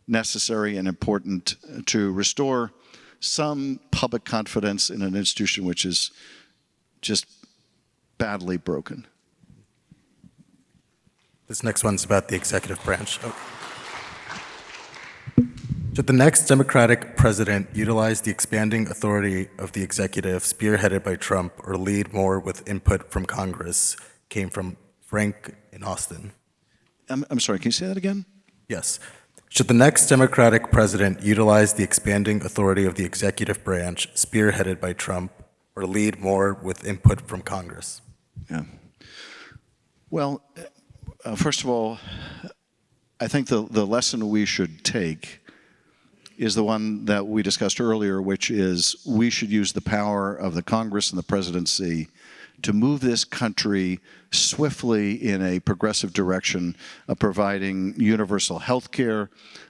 Speaker 2: necessary and important to restore some public confidence in an institution which is just badly broken.
Speaker 3: This next one's about the executive branch. Should the next Democratic president utilize the expanding authority of the executive spearheaded by Trump, or lead more with input from Congress? Came from Frank in Austin.
Speaker 2: I'm sorry, can you say that again?
Speaker 3: Yes. Should the next Democratic president utilize the expanding authority of the executive branch spearheaded by Trump, or lead more with input from Congress?
Speaker 2: Yeah. Well, first of all, I think the lesson we should take is the one that we discussed earlier, which is we should use the power of the Congress and the presidency to move this country swiftly in a progressive direction of providing universal health care,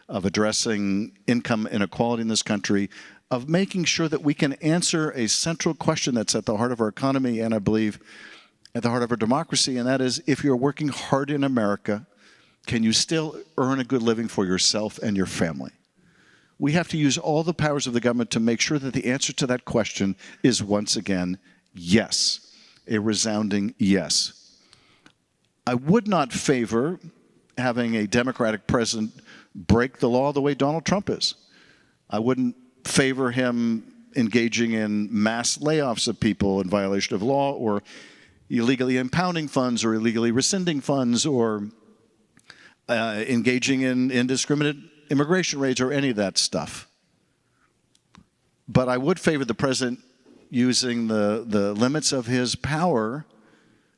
Speaker 2: of addressing income inequality in this country, of making sure that we can answer a central question that's at the heart of our economy, and I believe at the heart of our democracy, and that is, if you're working hard in America, can you still earn a good living for yourself and your family? We have to use all the powers of the government to make sure that the answer to that question is, once again, yes. A resounding yes. I would not favor having a Democratic president break the law the way Donald Trump is. I wouldn't favor him engaging in mass layoffs of people in violation of law, or illegally impounding funds, or illegally rescinding funds, or engaging in indiscriminate immigration raids, or any of that stuff. But I would favor the president using the limits of his power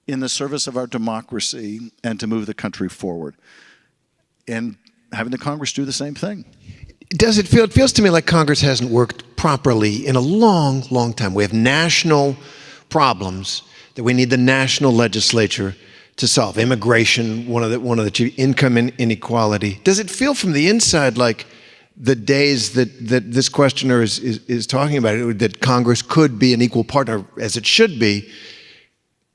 Speaker 2: in the service of our democracy and to move the country forward. And having the Congress do the same thing.
Speaker 1: Does it feel? It feels to me like Congress hasn't worked properly in a long, long time. We have national problems that we need the national legislature to solve. Immigration, one of the chief, income inequality. Does it feel from the inside like the days that this questioner is talking about, that Congress could be an equal partner, as it should be,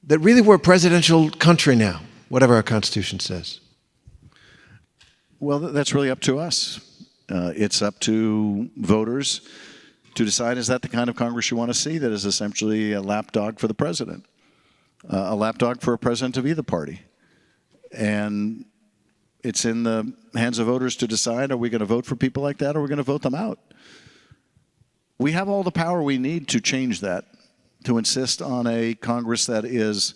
Speaker 1: that really we're a presidential country now, whatever our Constitution says?
Speaker 2: Well, that's really up to us. It's up to voters to decide, is that the kind of Congress you want to see, that is essentially a lapdog for the president, a lapdog for a president of either party. And it's in the hands of voters to decide, are we going to vote for people like that, or are we going to vote them out? We have all the power we need to change that, to insist on a Congress that is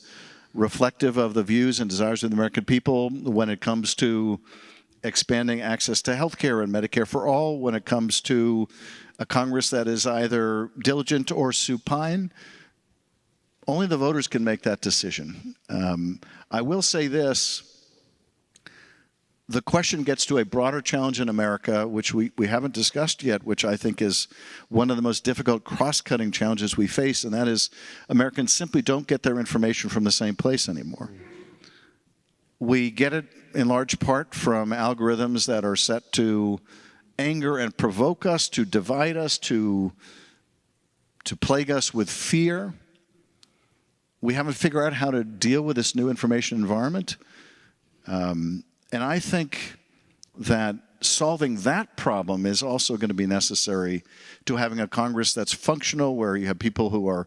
Speaker 2: reflective of the views and desires of the American people when it comes to expanding access to health care and Medicare for all, when it comes to a Congress that is either diligent or supine. Only the voters can make that decision. I will say this. The question gets to a broader challenge in America, which we haven't discussed yet, which I think is one of the most difficult cross-cutting challenges we face, and that is Americans simply don't get their information from the same place anymore. We get it in large part from algorithms that are set to anger and provoke us, to divide us, to plague us with fear. We haven't figured out how to deal with this new information environment. And I think that solving that problem is also going to be necessary to having a Congress that's functional, where you have people who are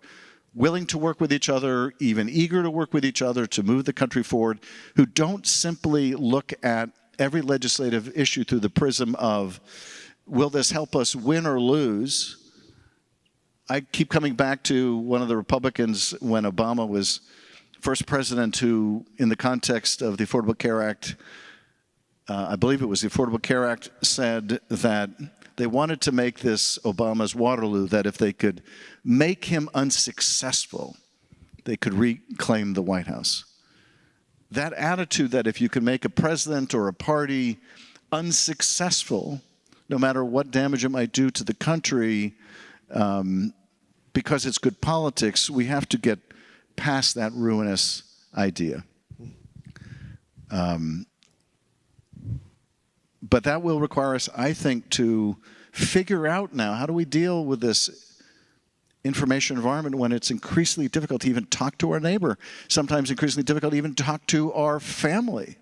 Speaker 2: willing to work with each other, even eager to work with each other to move the country forward, who don't simply look at every legislative issue through the prism of will this help us win or lose? I keep coming back to one of the Republicans when Obama was first president who, in the context of the Affordable Care Act, I believe it was the Affordable Care Act, said that they wanted to make this Obama's Waterloo, that if they could make him unsuccessful, they could reclaim the White House. That attitude that if you can make a president or a party unsuccessful, no matter what damage it might do to the country, because it's good politics, we have to get past that ruinous idea. But that will require us, I think, to figure out now, how do we deal with this information environment when it's increasingly difficult to even talk to our neighbor, sometimes increasingly difficult to even talk to our family.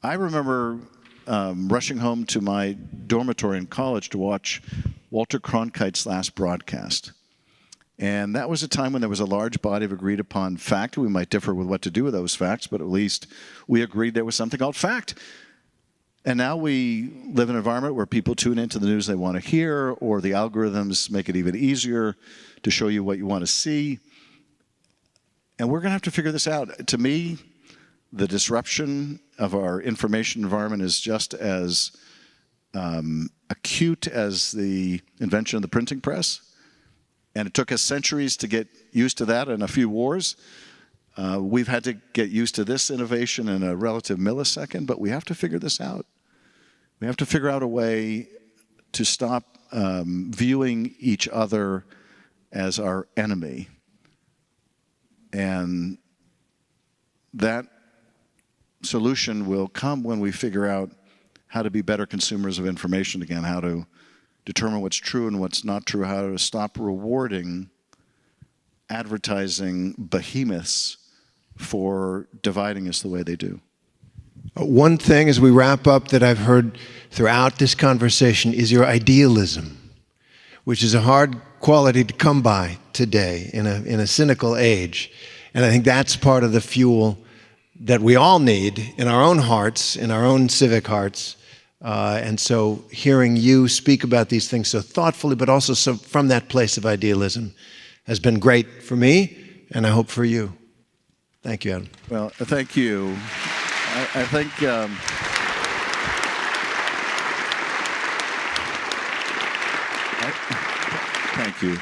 Speaker 2: I remember rushing home to my dormitory in college to watch Walter Cronkite's last broadcast. And that was a time when there was a large body of agreed upon fact. We might differ with what to do with those facts, but at least we agreed there was something called fact. And now we live in an environment where people tune into the news they want to hear, or the algorithms make it even easier to show you what you want to see. And we're going to have to figure this out. To me, the disruption of our information environment is just as acute as the invention of the printing press. And it took us centuries to get used to that and a few wars. We've had to get used to this innovation in a relative millisecond, but we have to figure this out. We have to figure out a way to stop viewing each other as our enemy. And that solution will come when we figure out how to be better consumers of information again, how to determine what's true and what's not true, how to stop rewarding advertising behemoths for dividing us the way they do.
Speaker 1: One thing as we wrap up that I've heard throughout this conversation is your idealism, which is a hard quality to come by today in a cynical age. And I think that's part of the fuel that we all need in our own hearts, in our own civic hearts. And so hearing you speak about these things so thoughtfully, but also so from that place of idealism, has been great for me, and I hope for you. Thank you, Adam.
Speaker 2: Well, thank you. I think thank you.